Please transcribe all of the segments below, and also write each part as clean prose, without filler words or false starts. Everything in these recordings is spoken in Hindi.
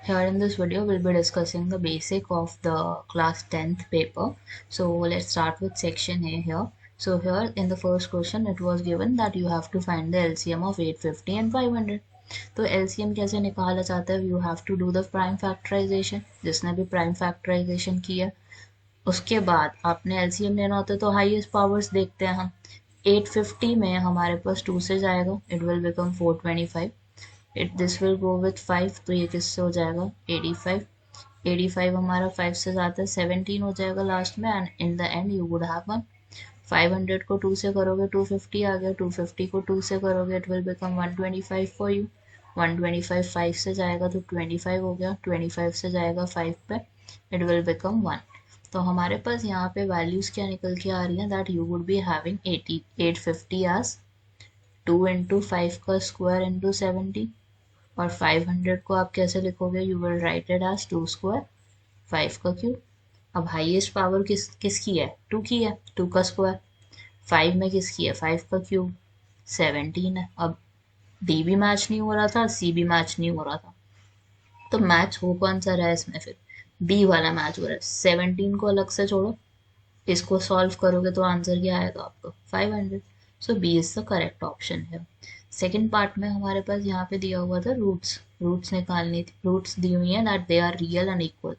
Here in this video, we'll be discussing the basic of the class 10th paper. So let's start with section A here. So here in the first question, it was given that you have to find the LCM of 850 and 500. तो LCM कैसे निकाला जाता है? You have to do the prime factorization. जिसने भी prime factorization किया, उसके बाद आपने LCM लेना होता है तो हाईएस्ट पावर्स देखते हैं हम. 850 में हमारे पास 2 से जाएगा, it will become 425. This will go with 5, तो ये किससे हो जाएगा 85. 85 हमारा 5 से जाता है 17 हो जाएगा लास्ट में, and in the end you would have 1. 500 को 2 से करोगे 250 आ गया, 250 को 2 से करोगे it will become 125 for you. 125 5 से जाएगा तो 25 हो गया, 25 से जाएगा 5 पे, इट विल बिकम 1. तो हमारे पास यहाँ पे वैल्यूज क्या निकल के आ रही हैं, that you would be having 850 as 2 into 5 का स्क्वायर इंटू 70, और 500 को आप कैसे लिखोगे, you will write it as 2 square 5 का क्यूब. अब हाईएस्ट पावर किसकी है, 2 की है, 2 का स्क्वायर. 5 में किसकी है, 5 का क्यूब 17 है. अब डी भी मैच नहीं हो रहा था, सी भी मैच नहीं हो रहा था, तो मैच हो कौन सा रहा है इसमें, फिर बी वाला मैच हो रहा है. 17 को अलग से छोड़ो, इसको सॉल्व करोगे तो आंसर क्या आएगा आपको 500. So B is the correct option है. सेकेंड पार्ट में हमारे पास यहाँ पे दिया हुआ था रूट्स निकालनी थी. रूट्स दी हुई है that they are real and equal,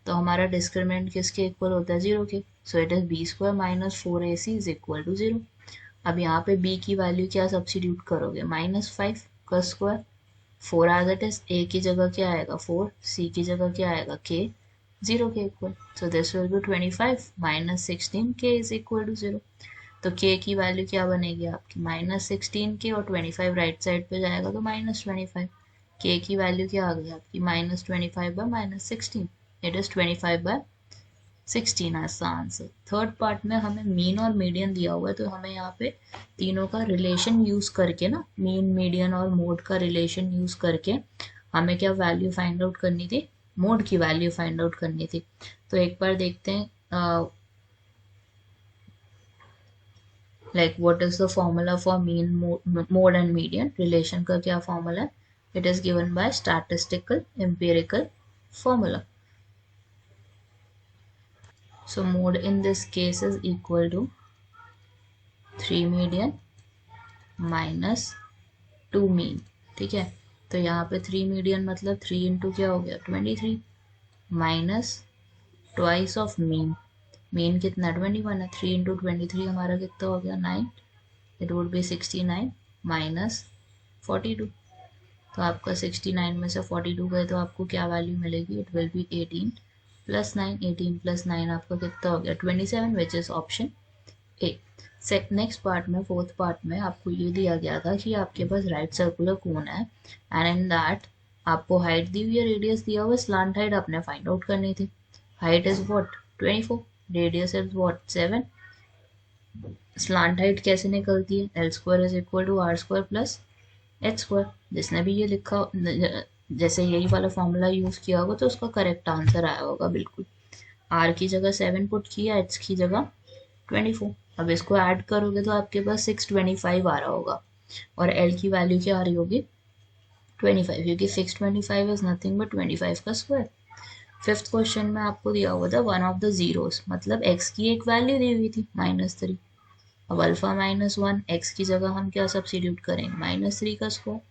तो हमारा डिस्क्रिमिनेंट किसके इक्वल होता है, 0 के. So it is b square minus 4ac is equal to 0. अब यहाँ पे b की वैल्यू क्या सब्सिट्यूट करोगे, -5 का square, 4 as it is, a की जगह क्या आएगा 4, c की जगह क्या आएगा k, 0 के equal. So this will be 25 minus 16 k is equal to 0. तो k की वैल्यू क्या बनेगी आपकी -16 के, और 25 राइट साइड पे जाएगा तो -25. k की वैल्यू क्या आ गई आपकी -25 by -16, it is 25 by 16 as the answer. Third part में हमें मीन और मीडियन दिया हुआ है, तो हमें यहाँ पे तीनों का रिलेशन यूज करके ना, मीन मीडियन और मोड का रिलेशन यूज करके हमें क्या वैल्यू फाइंड आउट करनी थी, मोड की वैल्यू फाइंड आउट करनी थी. तो एक बार देखते हैं like what is the formula for mean, mode and median. relation का क्या formula है, it is given by statistical empirical formula. So mode in this case is equal to 3 median minus 2 mean. ठीक है, तो यहाँ पे 3 median मतलब 3 इंटू क्या हो गया 23 minus twice of mean. Mean कितना 21 है, 3 इंटू 23 हमारा कितना हो गया 9, इट वुड बी 69 माइनस 42. तो आपका 69 में से 42 गए तो आपको क्या वैल्यू मिलेगी, it will be 18 plus 9. 18 plus 9 आपका कितना हो गया 27, विच is option A. Next part में, फोर्थ पार्ट में आपको ये दिया गया था कि आपके पास राइट सर्कुलर कोन है, एंड इन दैट आपको हाइट दी हुई है, रेडियस दिया हुआ है, स्लांट हाइट आपने फाइंड आउट करनी थी. Height is what 24, radius is what 7. Slant height कैसे निकलती है, L square is equal to R square plus H square. जिसने भी ये लिखा, जैसे यही वाला फॉर्मूला यूज किया होगा तो उसका करेक्ट आंसर आया होगा बिल्कुल. आर की जगह 7 पुट किया, एच की जगह 24. अब इसको ऐड करोगे तो आपके पास 625 आ रहा होगा, और एल की वैल्यू क्या आ रही होगी 25, क्योंकि 625 इज नथिंग बट 25 का स्क्वायर. फिफ्थ क्वेश्चन में आपको दिया हुआ था वन ऑफ द जीरोस, मतलब एक्स की एक वैल्यू दी हुई थी -3. अब अल्फा -1, एक्स की जगह हम क्या सब्सिट्यूट करेंगे -3 का square.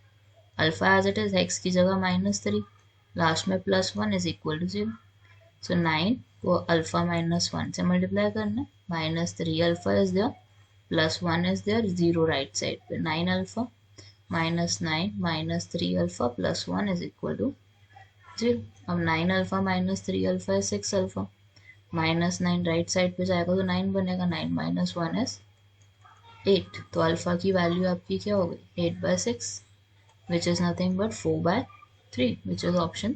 Alpha as it is, x की जगह -3, लास्ट में +1 इज इक्वल टू 0. सो 9 को अल्फा -1 से मल्टीप्लाई करना, -3 alpha is there, +1 is there, 0 right side पे, 9 alpha -9 -3 alpha +1 is equal to 0. अब 9 अल्फा -3 अल्फा है 6 अल्फा, -9 राइट साइड पे जाएगा तो 9 बनेगा, 9 माइनस 1 इज 8. तो अल्फा की वैल्यू आपकी क्या हो गई 8/6, which is nothing but 4/3, which is option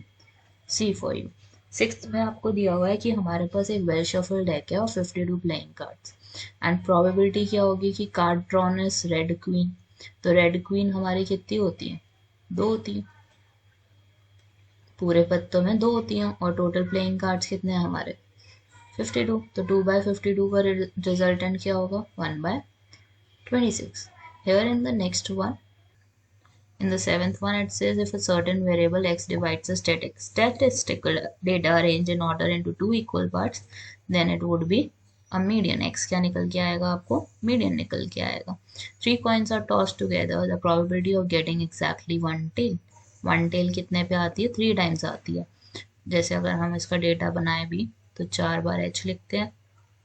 C for you. Sixth में आपको दिया हुआ है कि हमारे पास एक वेल शफल डेक है और 52 प्लेइंग कार्ड्स, एंड प्रोबेबिलिटी क्या होगी कि card drawn is red queen. तो रेड क्वीन हमारी कितनी होती है 2 होती है, पूरे पत्तों में 2 होती हैं, और टोटल प्लेइंग कार्ड्स कितने हैं हमारे 52. तो 2/52 का रिजल्टेंट क्या होगा 1/26. Here in the next one, In the seventh one, it says if a certain variable x divides a statistical data arranged in order into two equal parts, then it would be a median. x क्या निकल के आएगा आपको? median निकल के आएगा. Three coins are tossed together. The probability of getting exactly one tail. One tail कितने पे आती है? 3 times आती है. जैसे अगर हम इसका डेटा बनाए भी तो 4 बार h लिखते हैं,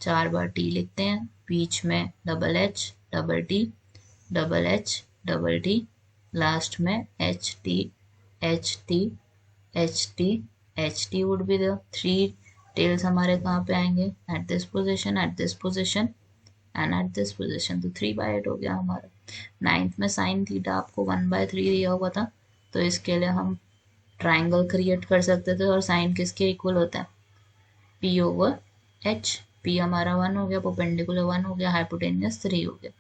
4 बार t लिखते हैं, बीच में double h, double t, double h, double t, last में H T H T H T H T would be the three tails हमारे कहाँ पे आएंगे? At this position, at this position and at this position. तो 3/8 हो गया हमारा. नाइन्थ में साइन थीटा आपको 1/3 दिया हुआ था, तो इसके लिए हम ट्राइंगल क्रिएट कर सकते थे. और साइन किसके इक्वल होता है? P over H. पी हमारा 1 हो गया, परपेंडिकुलर 1 हो गया, हाइपोटेनियस 3 हो गया.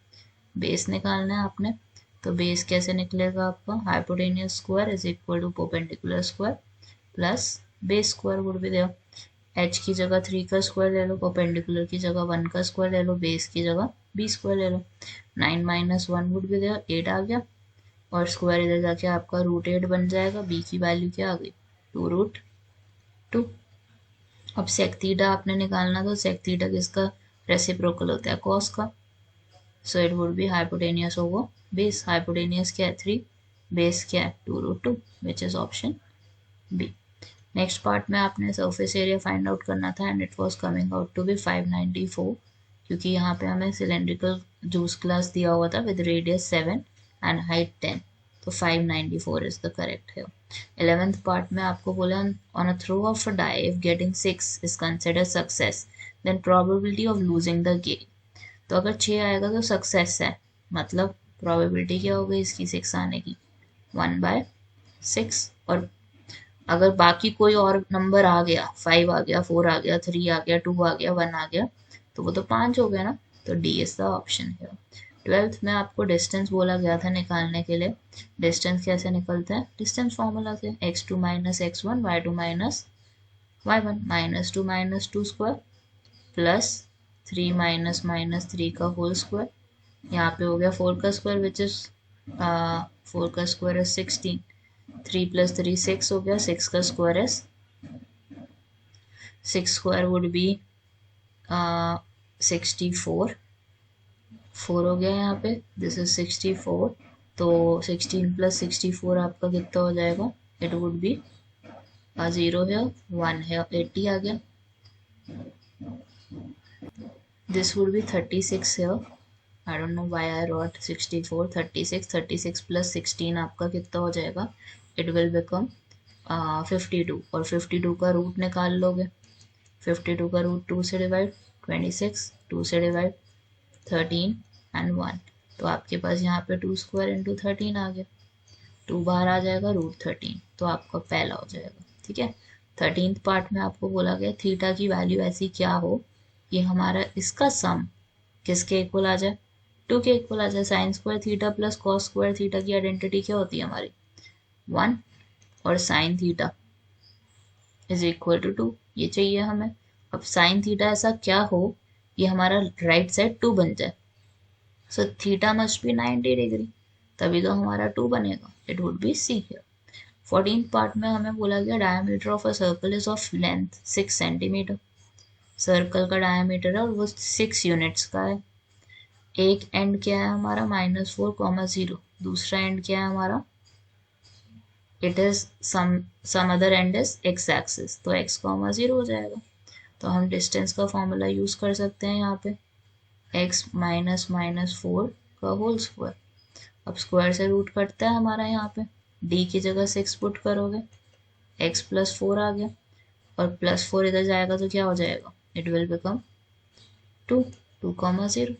बेस निकालना है आपने, तो बेस कैसे निकलेगा आपका? Hypotenuse square is equal to perpendicular square plus base square would be there. H की जगह 3 का स्क्वायर ले लो, परपेंडिकुलर की जगह 1 का स्क्वायर ले लो, बेस की जगह बी स्क्वायर ले लो. 9 माइनस 1 वुड बी देयर, 8 आ गया, और स्क्वायर इधर जाके आपका √8 बन जाएगा. बी की वैल्यू क्या आ गई? 2√2. अब सेक थीटा आपने निकालना, तो सेक थीटा किसका रेसिप्रोकल होता है? कॉस का. So it would be hypotenuse over base. Hypotenuse क्या है? 3. Base क्या है? 2√2, which is option B. Next part में आपने surface area find out करना था, and it was coming out to be 594, क्योंकि यहाँ पे हमें cylindrical juice glass दिया हुआ था with radius 7 and height 10. तो 594 is the correct here. 11th part में आपको बोला on a throw of a die if getting 6 is considered success, then probability of losing the game. तो अगर 6 आएगा तो सक्सेस है, मतलब प्रोबेबिलिटी क्या हो गई इसकी 6 आने की? 1/6. और अगर बाकी कोई और नंबर आ गया, 5 आ गया, 4 आ गया, 3 आ गया, 2 आ गया, 1 आ गया, तो वो तो 5 हो गया ना. तो डी इज द ऑप्शन है. 12th में आपको डिस्टेंस बोला गया था निकालने के लिए. डिस्टेंस कैसे निकलता है? डिस्टेंस फॉर्मूला से x2 minus x1 y2 minus y1 -2 - 2 square plus 3 minus minus 3 का होल स्क्वायर. यहाँ पे हो गया 4 का स्क्वायर विच इज 4 का स्क्वायर इज 16. 3 + 3 6 हो गया. 6 का square is 6 square would B 64. 4 हो गया यहाँ पे, दिस इज 64. तो 16 + 64 आपका कितना हो जाएगा? इट वुड बी 0 है, 1 है, 80 आ गया. This would be 36 here. I don't know why I wrote 64. 36. 36 + 16 आपका कितना हो जाएगा? It will become 52. और 52 का रूट निकाल लोगे. 52 का रूट 2 से डिवाइड, 26, 2 से डिवाइड, 13 and 1. तो आपके पास यहाँ पे 2 स्क्वायर इंटू 13 आ गया. 2 बाहर आ जाएगा, √13. तो आपका पहला हो जाएगा. ठीक है. 13th पार्ट में आपको बोला गया थीटा की वैल्यू ऐसी क्या हो कि हमारा इसका सम किसके इक्वल आ जाए? 2 के इक्वल आ जाए. Sine square theta plus cos square theta की आइडेंटिटी क्या होती है हमारी? 1. और sine theta is equal to 2. ये चाहिए हमें. अब साइन थीटा ऐसा क्या हो ये हमारा राइट साइड 2 बन जाए. So theta must be 90 degree, तभी तो हमारा 2 बनेगा. It would be C here. 14th part में हमें बोला गया diameter of a circle is of length 6 centimetre. Circle का डायमीटर है और वो 6 यूनिट्स का है. एक एंड क्या है हमारा? -4, 0. दूसरा एंड क्या है हमारा? It is some other end is x axis, तो x, 0 हो जाएगा. तो हम डिस्टेंस का फॉर्मूला यूज कर सकते हैं यहाँ पे, x -4 का होल स्क्वायर. अब स्क्वायर से रूट कटता है हमारा यहाँ पे. d की जगह 6 पुट करोगे, x + 4 आ गया, और +4 इधर जाएगा तो क्या हो जाएगा? It will become 2, 0.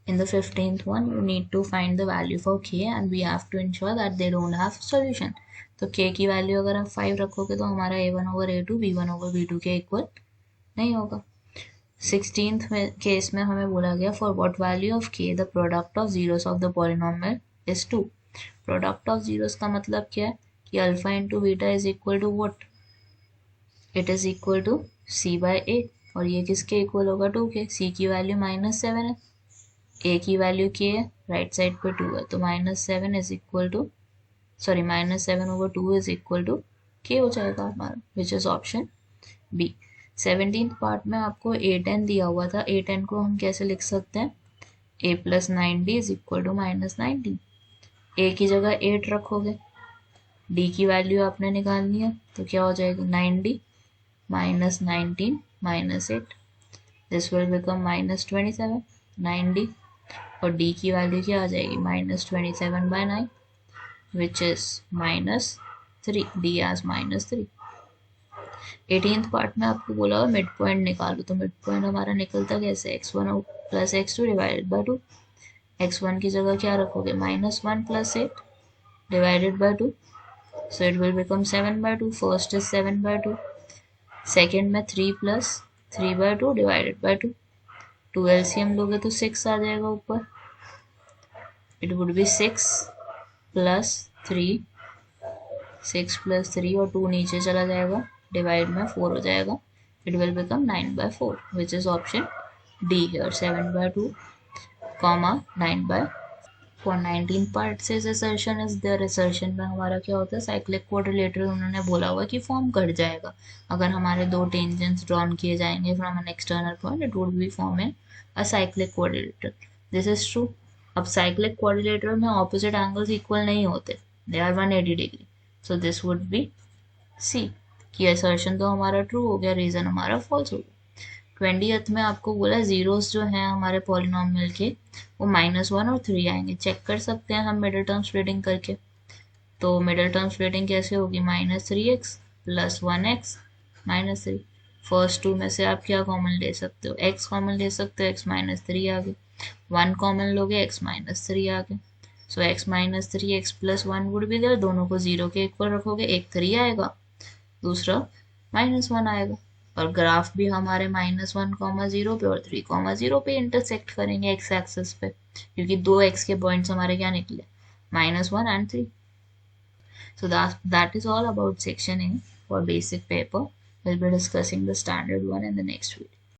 In the 15th one, you need to find the value for k and we have to ensure that they don't have solution. तो k की वैल्यू अगर आप 5 रखोगे तो हमारा a1/a2 b1/b2 के इक्वल नहीं होगा. 16th केस में हमें बोला गया for what value of k the product of zeros of the polynomial is 2. Product of zeros का मतलब क्या है कि alpha into beta is equal to what? It is equal to c/a. और ये किसके इक्वल होगा? 2 के. c की वैल्यू -7 है, a की वैल्यू k है, राइट साइड पे 2 है, तो -7 इज इक्वल टू, sorry -7/2 is equal to k हो जाएगा हमारा, which is option B. 17th part में आपको a10 दिया हुआ था, a10 को हम कैसे लिख सकते हैं, a + 9d is equal to -9d। a की जगह 8 रखोगे, d की वैल्यू आपने निकालनी है, तो क्या हो जाएगा 9d -19 -8, this will become -27, 9d, और d की वैल्यू क्या आ जाएगी -27/9 which is -3, d as -3। 18th part में आपको बोला हुआ मिड पॉइंट निकालो, तो मिड पॉइंट हमारा निकलता कैसे, x1 + x2 divided by 2। x1 की जगह क्या रखोगे, -1 + 8 divided by 2, so it will become 7/2, first is 7/2, second में 3 + 3/2 डिवाइडेड बाय 2, 2 LCM लोगे तो 6 आ जाएगा ऊपर, it would be 6 + 3, 6 + 3 और 2 नीचे चला जाएगा, डिवाइड में 4 हो जाएगा, it will become 9/4, which is option D here, 7/2, 9/4। For 19 part says assertion is there, assertion में हमारा क्या होता है, साइक्लिक क्वाड्रिलेटरल उन्होंने बोला हुआ कि फॉर्म कर जाएगा अगर हमारे दो टेंजेंट्स ड्रॉन किए जाएंगे from an external point, it would be forming a cyclic quadrilateral, this is true. अब साइक्लिक क्वाड्रिलेटरल में ऑपोजिट एंगल्स इक्वल नहीं होते, they are 180 degree, so this would be C, कि असर्शन तो हमारा ट्रू हो गया, रीजन हमारा फॉल्स हो गया। 20th में आपको बोला जीरोस जो हैं हमारे पॉलिनॉमियल के, वो -1 और 3 आएंगे, चेक कर सकते हैं हम मिडिल टर्म स्प्लिटिंग करके। तो मिडिल टर्म स्प्लिटिंग कैसे होगी, -3x + 1x -3, फर्स्ट टू में से आप क्या कॉमन ले सकते हो, x कॉमन ले सकते हो, x -3 आ गए, 1 कॉमन लोगे x -3 आ गए, so x -3 x + 1 would be there, दोनों को 0 के इक्वल रखोगे, एक 3 आएगा, दूसरा -1 आएगा, और ग्राफ भी हमारे -1, 0 पे और 3, 0 पे इंटरसेक्ट करेंगे एक्स एक्सिस पे, क्योंकि दो एक्स के पॉइंट्स हमारे क्या निकले, -1 and 3। So that is all about section A for basic paper. We'll be discussing the standard one in the next video.